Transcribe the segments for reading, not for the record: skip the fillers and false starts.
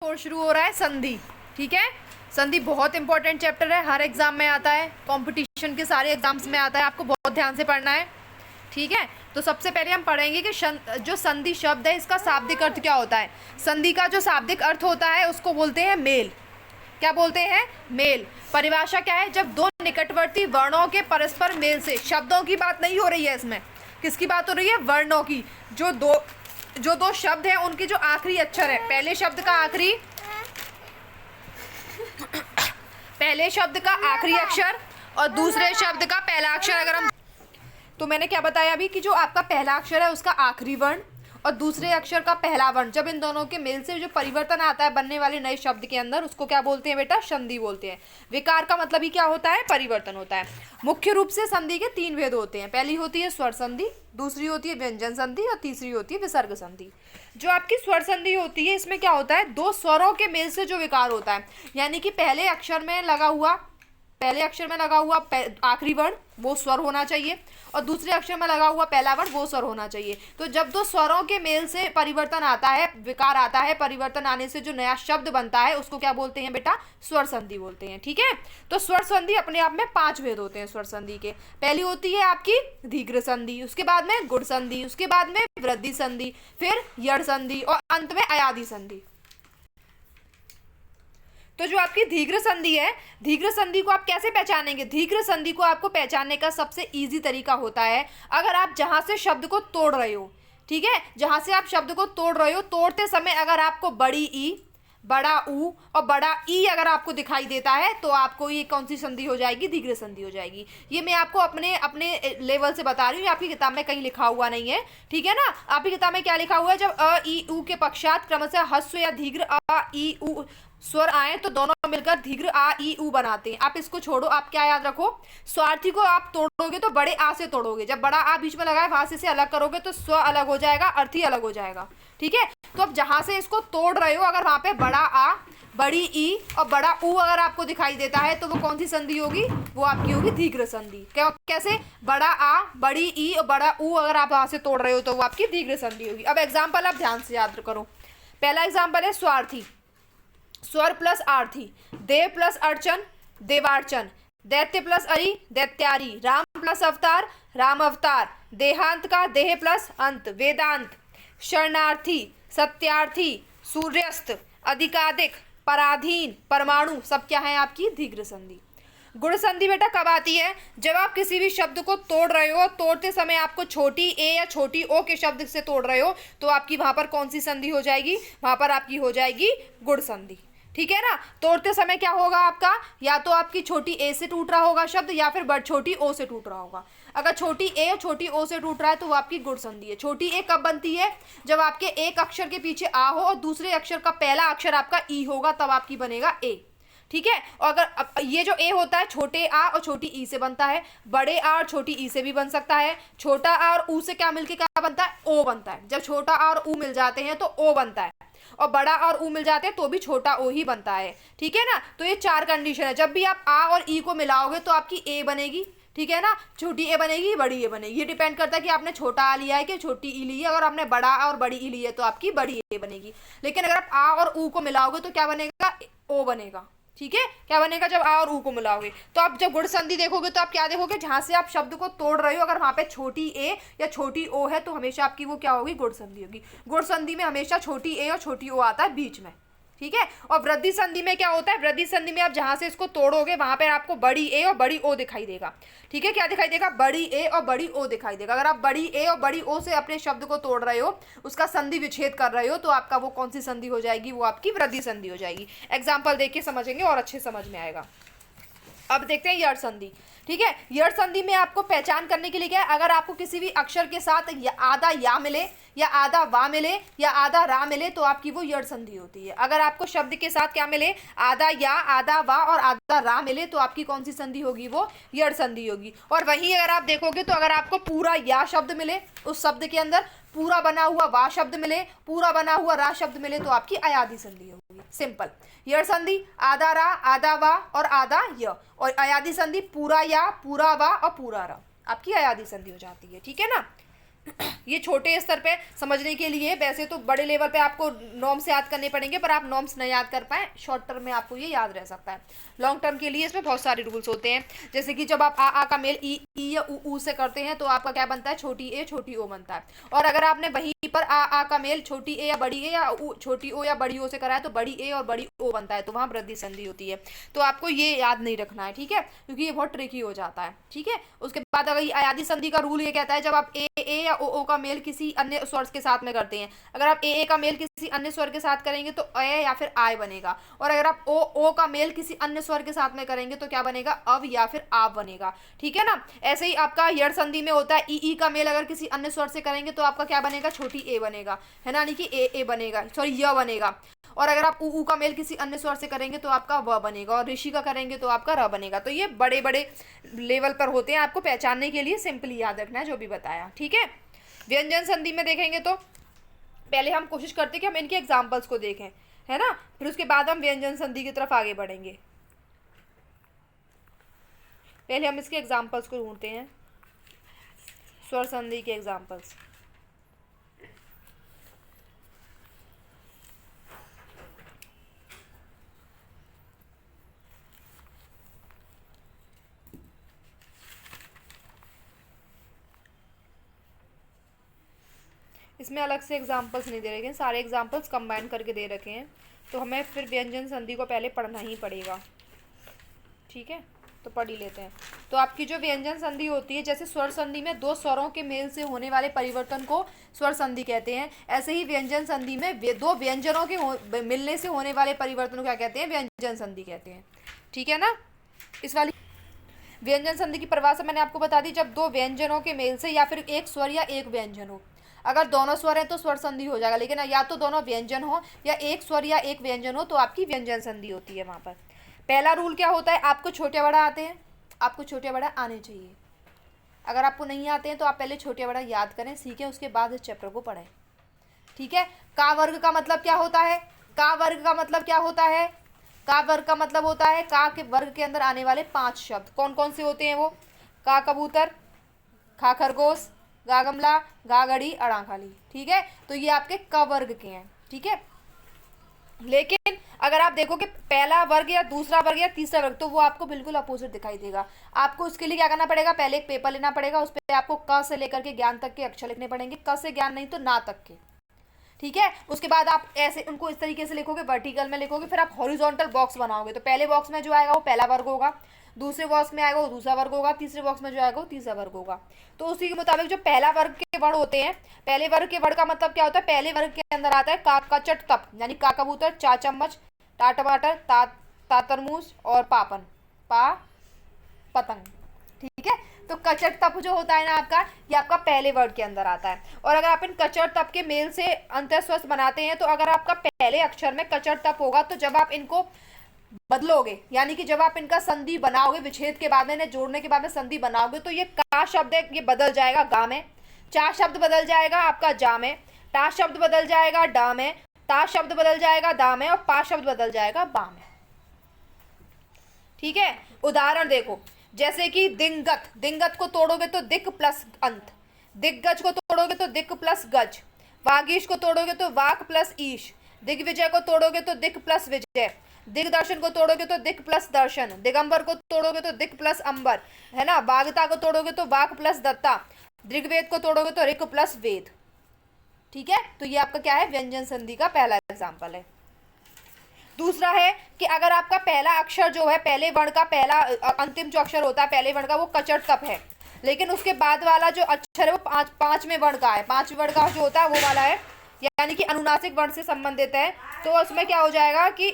और शुरू हो रहा है संधि। ठीक है, संधि बहुत इंपॉर्टेंट चैप्टर है, हर एग्जाम में आता है, कंपटीशन के सारे एग्जाम्स में आता है, आपको बहुत ध्यान से पढ़ना है। ठीक है, तो सबसे पहले हम पढ़ेंगे कि जो संधि शब्द है इसका शाब्दिक अर्थ क्या होता है। संधि का जो शाब्दिक अर्थ होता है उसको बोलते हैं मेल। क्या बोलते हैं? मेल। परिभाषा क्या है? जब दो निकटवर्ती वर्णों के परस्पर मेल से, शब्दों की बात नहीं हो रही है इसमें, किसकी बात हो रही है? वर्णों की। जो दो शब्द हैं उनके जो आखिरी अक्षर है, पहले शब्द का आखिरी अक्षर और दूसरे शब्द का पहला अक्षर, अगर हम, तो मैंने क्या बताया अभी कि जो आपका पहला अक्षर है उसका आखिरी वर्ण और दूसरे अक्षर का पहला वर्ण, जब इन दोनों के मेल से जो परिवर्तन आता है बनने वाले नए शब्द के अंदर, उसको क्या बोलते हैं बेटा? संधि बोलते हैं। विकार का मतलब ही क्या होता है? परिवर्तन होता है। मुख्य रूप से संधि के तीन भेद होते हैं। पहली होती है स्वर संधि, दूसरी होती है व्यंजन संधि और तीसरी होती है विसर्ग संधि। जो आपकी स्वर संधि होती है इसमें क्या होता है? दो स्वरों के मेल से जो विकार होता है, यानी कि पहले अक्षर में लगा हुआ आखिरी वर्ण वो स्वर होना चाहिए और दूसरे अक्षर में लगा हुआ पहला वर्ण वो स्वर होना चाहिए। तो जब दो स्वरों के मेल से परिवर्तन आता है, विकार आता है, परिवर्तन आने से जो नया शब्द बनता है उसको क्या बोलते हैं बेटा? स्वर संधि बोलते हैं। ठीक है, तो स्वर संधि अपने आप में 5 भेद होते हैं स्वर संधि के। पहली होती है आपकी दीर्घ संधि, उसके बाद में गुण संधि, उसके बाद में वृद्धि संधि, फिर यड़ संधि और अंत में अयादि संधि। तो जो आपकी दीर्घ संधि है, दीर्घ संधि को आप कैसे पहचानेंगे? दीर्घ संधि को आपको पहचानने का सबसे इजी तरीका होता है, अगर आप जहां से शब्द को तोड़ रहे हो, ठीक है, जहां से आप शब्द को तोड़ रहे हो, तोड़ते समय अगर आपको बड़ी ई, बड़ा ऊ और बड़ा ई अगर आपको दिखाई देता है तो आपको ये कौन सी संधि हो जाएगी? दीर्घ संधि हो जाएगी। ये मैं आपको अपने लेवल से बता रही हूँ, आपकी किताब में कहीं लिखा हुआ नहीं है। ठीक है ना, आपकी किताब में क्या लिखा हुआ है? जब अ ई ऊ के पश्चात क्रमशः ह्रस्व या दीर्घ अ ई ऊ स्वर आए तो दोनों मिलकर दीर्घ आ ई ऊ बनाते हैं। आप इसको छोड़ो, आप क्या याद रखो? स्वार्थी को आप तोड़ोगे तो बड़े आ से तोड़ोगे, जब बड़ा आ बीच में लगा है वहां से अलग करोगे तो स्व अलग हो जाएगा, अर्थ ही अलग हो जाएगा। ठीक है, तो अब जहां से इसको तोड़ रहे हो, अगर वहां पे बड़ा आ, बड़ी ई और बड़ा ऊ अगर आपको दिखाई देता है तो वो कौन सी संधि होगी? वो आपकी होगी दीर्घ संधि। कैसे? बड़ा आ, बड़ी ई और बड़ा ऊ अगर आप वहां से तोड़ रहे हो तो वो आपकी दीर्घ संधि होगी। अब एग्जाम्पल आप ध्यान से याद करो। पहला एग्जाम्पल है स्वार्थी, स्वर प्लस आर्थी, देव प्लस अर्चन, देवार्चन, दैत्य प्लस अरि, दैत्यारी, राम प्लस अवतार, राम अवतार, देहांत का देह प्लस अंत, वेदांत, शरणार्थी, सत्यार्थी, सूर्यस्त, अधिकाधिक, पराधीन, परमाणु, सब क्या है? आपकी दीर्घ संधि। गुण संधि बेटा कब आती है? जब आप किसी भी शब्द को तोड़ रहे हो, तोड़ते समय आपको छोटी ए या छोटी ओ के शब्द से तोड़ रहे हो तो आपकी वहां पर कौन सी संधि हो जाएगी? वहां पर आपकी हो जाएगी गुण संधि। ठीक है ना, तोड़ते समय क्या होगा आपका? या तो आपकी छोटी ए से टूट रहा होगा शब्द या फिर बड़ छोटी ओ से टूट रहा होगा। अगर छोटी ए और छोटी ओ से टूट रहा है तो वो आपकी गुण संधि है। छोटी ए कब बनती है? जब आपके एक अक्षर के पीछे आ हो और दूसरे अक्षर का पहला अक्षर आपका ई होगा, तब आपकी बनेगा ए। ठीक है, और अगर ये जो ए होता है छोटे आ और छोटी ई से बनता है, बड़े आ और छोटी ई से भी बन सकता है, छोटा आ और ऊ से क्या मिलके क्या बनता है? ओ बनता है। जब छोटा आ और ऊ मिल जाते हैं तो ओ बनता है, और बड़ा और ऊ मिल जाते हैं तो भी छोटा ओ ही बनता है। ठीक है ना, तो ये 4 कंडीशन है। जब भी आप आ और ई को मिलाओगे तो आपकी ए बनेगी। ठीक है ना, छोटी ए बनेगी, बड़ी ए बनेगी। ये डिपेंड करता है कि आपने छोटा आ लिया है कि छोटी ई ली है। अगर आपने बड़ा आ और बड़ी ई ली है तो आपकी बड़ी ए बनेगी। लेकिन अगर आप आ और ऊ को मिलाओगे तो क्या बनेगा? ओ बनेगा। ठीक है, क्या बनेगा? जब आ और ऊ को मिलाओगे तो आप जब गुण संधि देखोगे तो आप क्या देखोगे? जहां से आप शब्द को तोड़ रहे हो, अगर वहां पे छोटी ए या छोटी ओ है तो हमेशा आपकी वो क्या होगी? गुण संधि होगी। गुण संधि में हमेशा छोटी ए और छोटी ओ आता है बीच में। ठीक है, और वृद्धि संधि में क्या होता है? वृद्धि संधि में आप जहां से इसको तोड़ोगे वहां पर आपको बड़ी ए और बड़ी ओ दिखाई देगा। ठीक है, क्या दिखाई देगा? बड़ी ए और बड़ी ओ दिखाई देगा। अगर आप बड़ी ए और बड़ी ओ से अपने शब्द को तोड़ रहे हो, उसका संधि विच्छेद कर रहे हो, तो आपका वो कौन सी संधि हो जाएगी? वो आपकी वृद्धि संधि हो जाएगी। एग्जाम्पल देख के समझेंगे और अच्छे समझ में आएगा। अब देखते हैं यड़ संधि। ठीक है, यड़ संधि में आपको पहचान करने के लिए क्या है? अगर आपको किसी भी अक्षर के साथ आधा या मिले या आधा वा मिले या आधा रा मिले तो आपकी वो यड़ संधि होती है। अगर आपको शब्द के साथ क्या मिले? आधा या, आधा वा और आधा रा मिले तो आपकी कौन सी संधि होगी? वो यड़ संधि होगी। और वहीं अगर आप देखोगे तो अगर आपको पूरा या शब्द मिले, उस शब्द के अंदर पूरा बना हुआ वा शब्द मिले, पूरा बना हुआ रा शब्द मिले तो आपकी अयादि संधि होगी। सिंपल। यड़ संधि आधा रा, आधा वा और आधा य, और अयादि संधि पूरा या, पूरा वा और पूरा रा, आपकी अयादि संधि हो जाती है। ठीक है ना, ये छोटे स्तर पे समझने के लिए, वैसे तो बड़े लेवल पे आपको नॉर्म्स याद करने पड़ेंगे, पर आप नॉर्म्स नहीं याद कर पाए, शॉर्ट टर्म में आपको ये याद रह सकता है। लॉन्ग टर्म के लिए इसमें बहुत सारे रूल्स होते हैं, जैसे कि जब आप आ का मेल ई या ऊ से करते हैं तो आपका क्या बनता है, छोटी ए छोटी ओ बनता है। और अगर आपने वहीं पर आ का मेल छोटी ए या बड़ी ए या छोटी ओ या बड़ी ओ से करा है तो बड़ी ए और बड़ी ओ बनता है, तो वहाँ वृद्धि संधि होती है। तो आपको ये याद नहीं रखना है, ठीक है, क्योंकि ये बहुत ट्रिकी हो जाता है, ठीक है। उसके बाद अगर ये अयादी संधि का रूल ये कहता है, जब आप ए या ओ का मेल किसी अन्य स्वर के साथ में करते हैं, अगर आप ए का मेल किसी अन्य स्वर के साथ करेंगे तो ए या फिर आय बनेगा, और अगर आप ओ का मेल किसी अन्य स्वर के साथ में करेंगे तो क्या बनेगा, अव या फिर आप बनेगा, ठीक है ना। ऐसे ही आपका यड़ संधि में होता है, ई का मेल अगर किसी अन्य स्वर से करेंगे तो आपका क्या बनेगा, छोटी ए बनेगा, है ना, यानी कि ए बनेगा, सॉरी य बनेगा। और अगर आप ऊ का मेल किसी अन्य स्वर से करेंगे तो आपका व बनेगा, और ऋषि का करेंगे तो आपका र बनेगा। तो ये बड़े बड़े लेवल पर होते हैं, आपको पहचानने के लिए सिंपली याद रखना है जो भी बताया, ठीक है। व्यंजन संधि में देखेंगे तो पहले हम कोशिश करते हैं कि हम इनके एग्जाम्पल्स को देखें, है ना, फिर उसके बाद हम व्यंजन संधि की तरफ आगे बढ़ेंगे। पहले हम इसके एग्जाम्पल्स को ढूंढते हैं, स्वर संधि के एग्जाम्पल्स। इसमें अलग से एग्जाम्पल्स नहीं दे रखे हैं, सारे एग्जाम्पल्स कंबाइन करके दे रखे हैं, तो हमें फिर व्यंजन संधि को पहले पढ़ना ही पड़ेगा, ठीक है। तो पढ़ ही लेते हैं। तो आपकी जो व्यंजन संधि होती है, जैसे स्वर संधि में दो स्वरों के मेल से होने वाले परिवर्तन को स्वर संधि कहते हैं, ऐसे ही व्यंजन संधि में दो व्यंजनों के मिलने से होने वाले परिवर्तन को क्या कहते हैं, व्यंजन संधि कहते हैं, ठीक है ना। इस वाली व्यंजन संधि की परिभाषा मैंने आपको बता दी, जब दो व्यंजनों के मेल से या फिर एक स्वर या एक व्यंजन हो, अगर दोनों स्वर हैं तो स्वर संधि हो जाएगा, लेकिन या तो दोनों व्यंजन हो या एक स्वर या एक व्यंजन हो तो आपकी व्यंजन संधि होती है वहाँ पर। पहला रूल क्या होता है, आपको छोटे बड़ा आते हैं, आपको छोटे बड़ा आने चाहिए। अगर आपको नहीं आते हैं तो आप पहले छोटे बड़ा याद करें, सीखें, उसके बाद इस चैप्टर को पढ़ें, ठीक है। का वर्ग का मतलब क्या होता है, का वर्ग का मतलब क्या होता है, का वर्ग का मतलब होता है का के वर्ग के अंदर आने वाले 5 शब्द कौन कौन से होते हैं, वो का कबूतर, खा खरगोश, गा गमला, गा घड़ी, अड़ा खाली, ठीक है। तो ये आपके क वर्ग के हैं, ठीक है। लेकिन अगर आप देखो कि पहला वर्ग या दूसरा वर्ग या तीसरा वर्ग, तो वो आपको बिल्कुल अपोजिट दिखाई देगा। आपको उसके लिए क्या करना पड़ेगा, पहले एक पेपर लेना पड़ेगा, उस पर आपको क से लेकर के ज्ञान तक के अक्षर लिखने पड़ेंगे, क से ज्ञान नहीं तो ना तक के, ठीक है। उसके बाद आप ऐसे उनको इस तरीके से लिखोगे, वर्टिकल में लिखोगे, फिर आप हॉरिजॉन्टल बॉक्स बनाओगे। तो पहले बॉक्स में जो आएगा वो पहला वर्ग होगा, दूसरे बॉक्स में आएगा वो दूसरा वर्ग होगा, तीसरे बॉक्स में जो आएगा वो तीसरा वर्ग होगा। तो उसी के मुताबिक जो पहला वर्ग के वर्ण होते हैं, पहले वर्ग के वर्ण का मतलब क्या होता है, पहले वर्ग के अंदर आता है का चट तप, यानी का कबूतर, चा चम्मच, टा टमाटर, ता तरमूज और पापन, पा पतंग, ठीक है। तो कचट तप जो होता है ना आपका, ये आपका पहले वर्ड के अंदर आता है। और अगर आप इन कचट तप के मेल से अंतस्वस्थ बनाते हैं, तो अगर आपका पहले अक्षर में कचट तप होगा तो जब आप इनको बदलोगे, यानी कि जब आप इनका संधि बनाओगे, विच्छेद के बाद में इन्हें जोड़ने के बाद में संधि बनाओगे, तो ये का शब्द है ये बदल जाएगा गा में, चा शब्द बदल जाएगा आपका जा में, टा शब्द बदल जाएगा डा में, ता शब्द बदल जाएगा दा में, और पा शब्द बदल जाएगा बा में, ठीक है। उदाहरण देखो, जैसे कि दिंगत, दिंगत को तोड़ोगे तो दिक प्लस अंत, दिग्गज को तोड़ोगे तो दिक प्लस गज, वागीश को तोड़ोगे तो वाक प्लस ईश, दिग्विजय को तोड़ोगे तो दिक प्लस विजय, दिग्दर्शन को तोड़ोगे तो दिक प्लस दर्शन, दिगंबर को तोड़ोगे तो दिक प्लस अंबर, है ना, वागता को तोड़ोगे तो वाक प्लस दत्ता, ऋग्वेद को तोड़ोगे तो ऋक प्लस वेद, ठीक है। तो ये आपका क्या है, व्यंजन संधि का पहला एग्जाम्पल है। दूसरा है कि अगर आपका पहला अक्षर जो है, पहले वर्ण का पहला अंतिम जो अक्षर होता है पहले वर्ण का, वो कचट तप है, लेकिन उसके बाद वाला जो अक्षर है वो पांचवें वर्ण का है, पांचवें वर्ण का जो होता है वो वाला है, यानी कि अनुनासिक वर्ण से संबंधित है। तो उसमें क्या हो जाएगा कि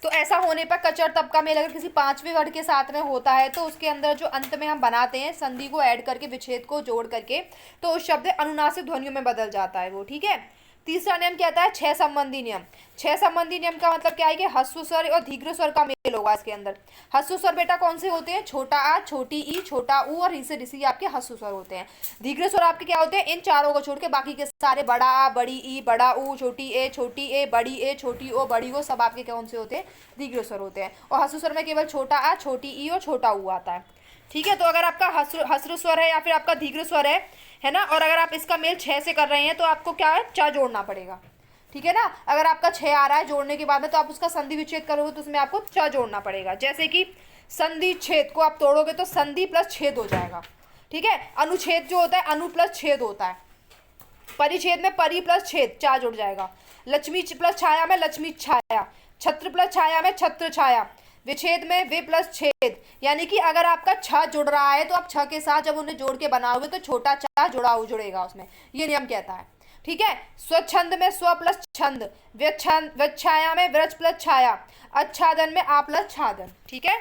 तो ऐसा होने पर कचर तप का मेल अगर किसी पांचवें वर्ण के साथ में होता है, तो उसके अंदर जो अंत में हम बनाते हैं संधि को ऐड करके, विच्छेद को जोड़ करके, तो उस शब्द अनुनासिक ध्वनियों में बदल जाता है वो, ठीक है। तीसरा नियम कहता है छह संबंधी नियम। छह संबंधी नियम का मतलब क्या है कि ह्रस्व स्वर और दीर्घ स्वर का मेल होगा इसके अंदर। ह्रस्व स्वर बेटा कौन से होते हैं, छोटा आ, छोटी ई, छोटा ऊ और री से ऋषि आपके ह्रस्व स्वर होते हैं। दीर्घ स्वर आपके क्या होते हैं, इन चारों को छोड़ के बाकी के सारे बड़ा आ, बड़ी ई, बड़ा ऊ, छोटी ए, बड़ी ए, छोटी ओ, बड़ी ओ, सब आपके कौन से होते हैं, दीर्घ स्वर होते हैं। और ह्रस्व स्वर में केवल छोटा आ, छोटी ई और छोटा ऊ आता है। ठीक है। तो अगर आपका हस्र स्वर है या फिर आपका दीर्घ स्वर है ना, और अगर आप इसका मेल 6 से कर रहे हैं तो आपको क्या है, च जोड़ना पड़ेगा। ठीक है ना। अगर आपका 6 आ रहा है जोड़ने के बाद में, तो आप उसका संधि विच्छेद करोगे तो उसमें आपको च जोड़ना पड़ेगा। जैसे कि संधि छेद को आप तोड़ोगे तो संधि प्लस छेद हो जाएगा। ठीक है। अनुच्छेद जो होता है अनु प्लस छेद होता है। परिच्छेद में परि प्लस छेद, चा जुड़ जाएगा। लक्ष्मी प्लस छाया में लक्ष्मी छाया। छत्र प्लस छाया में छत्र छाया। विच्छेद में वे प्लस छेद। यानी कि अगर आपका छ जुड़ रहा है तो आप छ के साथ जब उन्हें जोड़ के बनाओगे तो छोटा चा जुड़ेगा उसमें, ये नियम कहता है। ठीक है। स्वच्छंद में स्व प्लस छंद। व्यच्छाया में व्रज प्लस छाया। आच्छादन में आ प्लस छादन। ठीक है।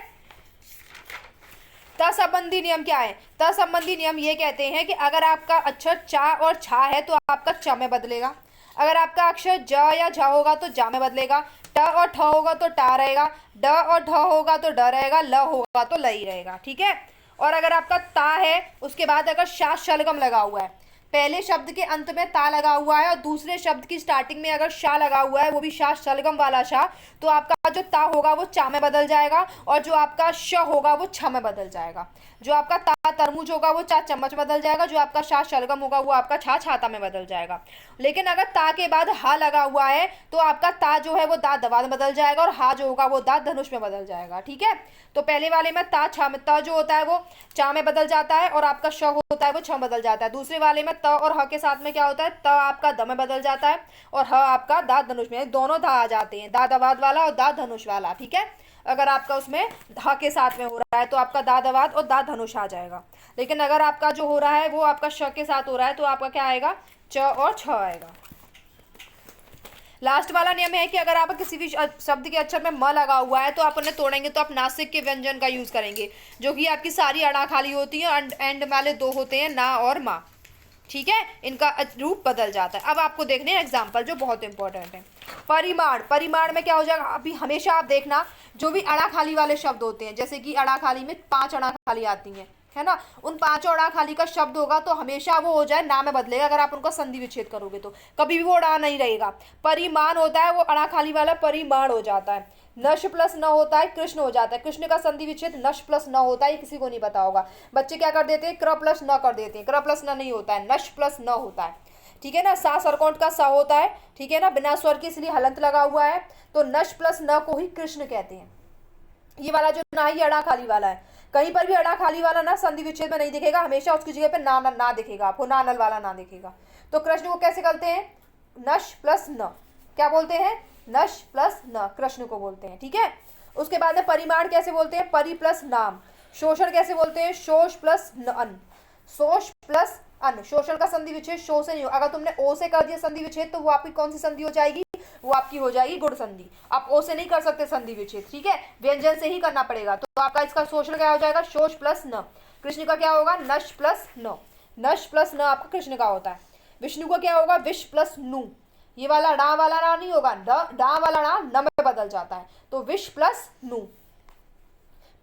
तत्संबंधी नियम क्या है? तत्संबंधी नियम ये कहते हैं कि अगर आपका अक्षर चा और छा है तो आपका च में बदलेगा। अगर आपका अक्षर ज या झ होगा तो जा में बदलेगा। ट और ठ होगा तो टा रहेगा। ड और ढ होगा तो ड रहेगा। ल होगा तो लई रहेगा। ठीक है। और अगर आपका ता है, उसके बाद अगर शा शलगम लगा हुआ है, पहले शब्द के अंत में ता लगा हुआ है और दूसरे शब्द की स्टार्टिंग में अगर शा लगा हुआ है, वो भी शा शलगम वाला शा, तो आपका जो ता होगा वो चा में बदल जाएगा और जो आपका श होगा वो छ में बदल जाएगा। जो आपका ता तरमुज होगा वो चा चम्मच बदल जाएगा। जो आपका शा शलगम होगा वो आपका छा छाता में बदल जाएगा। लेकिन अगर ता के बाद हा लगा हुआ है तो आपका ता जो है वो दा दवा में बदल जाएगा और हा जो होगा वो दा धनुष में बदल जाएगा। ठीक है। तो पहले वाले में ता छा में, ता जो होता है वो चा में बदल जाता है और आपका श होता है वो छ बदल जाता है। दूसरे वाले में त और ह के साथ में क्या होता है, त आपका द में बदल जाता है और ह आपका दा धनुष में। दोनों धा आ जाते हैं, दा दवाद वाला और दा धनुष वाला। ठीक है। अगर आपका उसमें धा के साथ में हो रहा है तो आपका दा दवाद और दा धनुष आ जाएगा। लेकिन अगर आपका जो हो रहा है वो आपका श के साथ हो रहा है तो आपका क्या आएगा, च और छ आएगा। लास्ट वाला नियम है कि अगर आप किसी भी शब्द के अक्षर में म लगा हुआ है तो आप उन्हें तोड़ेंगे तो आप नासिक के व्यंजन का यूज करेंगे, जो कि आपकी सारी अड़ा खाली होती है। एंड वाले दो होते हैं ना और मा। ठीक है। इनका रूप बदल जाता है। अब आपको देखने हैं एग्जाम्पल जो बहुत इंपॉर्टेंट है। परिमाण, परिमाण में क्या हो जाएगा, अभी हमेशा आप देखना जो भी अड़ा खाली वाले शब्द होते हैं, जैसे कि अड़ा खाली में 5 अड़ा खाली आती हैं, है ना, उन 5 अड़ा खाली का शब्द होगा तो हमेशा वो हो जाए ना में बदलेगा। अगर आप उनका संधि विच्छेद करोगे तो कभी भी वो अड़ा नहीं रहेगा। परिमाण होता है वो अड़ा खाली वाला परिमाण हो जाता है। नश प्लस न होता है कृष्ण हो जाता है। कृष्ण का संधि विच्छेद नश प्लस न होता है, किसी को नहीं पता होगा। बच्चे क्या कर देते हैं, क्र प्लस न कर देते हैं। क्र प्लस न नहीं होता है, नश प्लस न होता है। ठीक है ना। सा सरकोंठ का सा होता है। ठीक है ना, बिना स्वर के, इसलिए हलंत लगा हुआ है। तो नश प्लस न को ही कृष्ण कहते हैं। ये वाला जो ना ही अड़ा खाली वाला है, कहीं पर भी अड़ा खाली वाला ना संधि विच्छेद में नहीं दिखेगा, हमेशा उसकी जगह पे ना दिखेगा आपको, ना नल वाला ना दिखेगा। तो कृष्ण को कैसे करते हैं, नश प्लस न, क्या बोलते हैं, नश प्लस न, कृष्ण को बोलते हैं। ठीक है। उसके बाद में परिमाण कैसे बोलते हैं, परि प्लस नाम। शोषण कैसे बोलते हैं, शोष प्लस अन, शोष प्लस अन। शोषण का संधि विच्छेद शो से नहीं हो। अगर तुमने ओ से कर दिया संधि विच्छेद तो वो आपकी कौन सी संधि हो जाएगी, वो आपकी हो जाएगी गुण संधि। आप ओ से नहीं कर सकते संधि विच्छेद। ठीक है। व्यंजन से ही करना पड़ेगा। तो आपका इसका शोषण क्या हो जाएगा, शोष प्लस न। कृष्ण का क्या होगा, नश प्लस न। नश प्लस न आपका कृष्ण का होता है। विष्णु का क्या होगा, विष प्लस नु। ये वाला डा वाला ना नहीं होगा, डा वाला ना न में बदल जाता है, तो विष प्लस नु।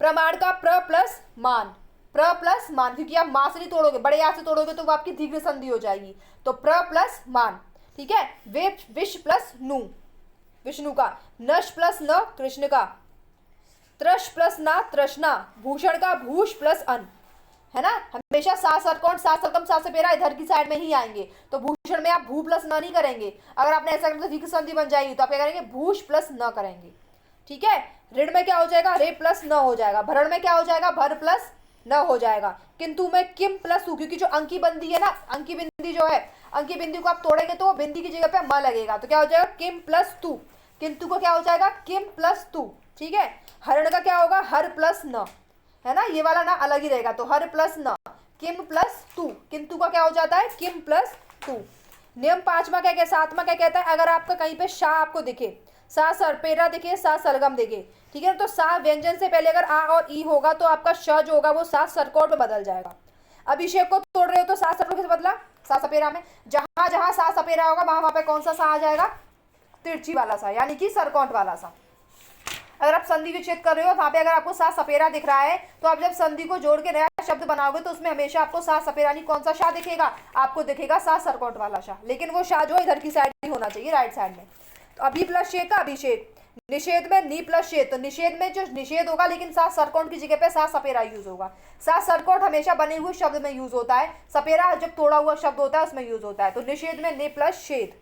प्रमाण का प्र प्लस मान, प्र प्लस मान, क्योंकि आप मां से नहीं तोड़ोगे, बड़े या से तोड़ोगे तो वो आपकी दीर्घ संधि हो जाएगी। तो प्र प्लस मान। ठीक है। वे विष प्लस नु, विष्णु का। नश प्लस न, कृष्ण का। त्रश प्लस ना, तृष्णा। भूषण का भूष प्लस अन, है ना। हमेशा सा सरकोण, सा सरकम, सा सपेरा इधर की साइड में ही आएंगे। तो भूषण में आप भू प्लस न नहीं करेंगे। अगर आपने ऐसा करें तो दीर्घ संधि बन जाएगी, तो आप क्या करेंगे, भूष प्लस न करेंगे। ठीक है। ऋण में क्या हो जाएगा, रे प्लस न हो जाएगा। भरण में क्या हो जाएगा, भर प्लस न हो जाएगा। किंतु में किम प्लस उ, क्योंकि जो अंकी बंदी है ना, अंकी बिंदी जो है, अंकी बिंदी को आप तोड़ेंगे तो बिंदी की जगह पे म लगेगा, तो क्या हो जाएगा, किम प्लस तू। किंतु को क्या हो जाएगा, किम प्लस तू। ठीक है। हरण का क्या होगा, हर प्लस न, है ना, ये वाला ना अलग ही रहेगा, तो हर प्लस न, किम प्लस तू। किंतु का क्या हो जाता है, किम प्लस तू। नियम 5वां क्या कहता है, 7वां क्या कहता है, अगर आपका कहीं पे शा आपको दिखे, सा सरपेरा दिखे, सा सलगम दिखे, ठीक है, तो सा व्यंजन से पहले अगर आ और ई होगा तो आपका श जो होगा वो सा सरकोट में बदल जाएगा। अभिषेक को तोड़ रहे हो तो सा सरकोट कैसे बदला, सा सपेरा में। जहां जहां सा सपेरा होगा वहां पे कौन सा सा आ जाएगा, तिरछी वाला सा, यानी कि सरकोट वाला सा। अगर आप संधि विच्छेद कर रहे हो वहां पे अगर आपको सा सपेरा दिख रहा है तो आप जब संधि को जोड़ के नया शब्द बनाओगे तो उसमें हमेशा आपको सा सपेरा नहीं, कौन सा शाह दिखेगा, आपको दिखेगा सा सरकोट वाला शाह, लेकिन वो शाह जो इधर की साइड ही होना चाहिए, राइट साइड में। तो अभी प्लस शेख का अभिषेक, निषेध में नी प्लस शेद, तो निषेध में जो निषेध होगा लेकिन सात सरकोट की जगह पे सात सपेरा यूज होगा। सात सरकोट हमेशा बने हुए शब्द में यूज होता है, सपेरा जब तोड़ा हुआ शब्द होता है उसमें यूज होता है। तो निषेध में ने प्लस शेद,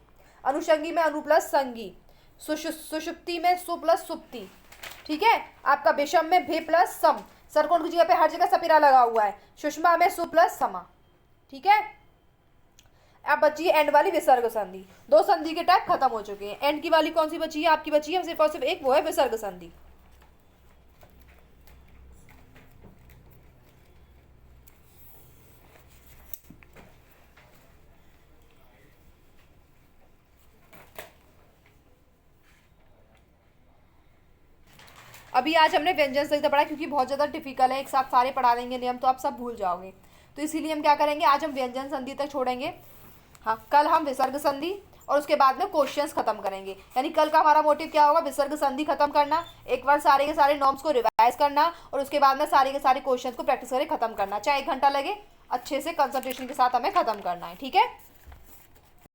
अनुषंगी में अनु प्लस संगी, सुषुप्ति में सु प्लस सुप्ति, ठीक है। आपका विषम में भे प्लस सम, सरकोट की जगह पे हर जगह सपेरा लगा हुआ है। सुषमा में सु प्लस समा, ठीक है। अब बची है एंड वाली विसर्ग संधि। दो संधि के टाइप खत्म हो चुके हैं। एंड की वाली कौन सी बची है आपकी? बची है सिर्फ और सिर्फ एक, वो है विसर्ग संधि। अभी आज हमने व्यंजन संहिता पढ़ा क्योंकि बहुत ज़्यादा डिफिकल्ट है, एक साथ सारे पढ़ा देंगे नियम तो आप सब भूल जाओगे, तो इसीलिए हम क्या करेंगे, आज हम व्यंजन संधि तक छोड़ेंगे। हाँ, कल हम विसर्ग संधि और उसके बाद में क्वेश्चंस खत्म करेंगे। यानी कल का हमारा मोटिव क्या होगा? विसर्ग संधि खत्म करना, एक बार सारे के सारे नॉर्म्स को रिवाइज करना और उसके बाद में सारे के सारे क्वेश्चंस को प्रैक्टिस करके खत्म करना। चाहे 1 घंटा लगे, अच्छे से कंसंट्रेशन के साथ हमें खत्म करना है, ठीक है।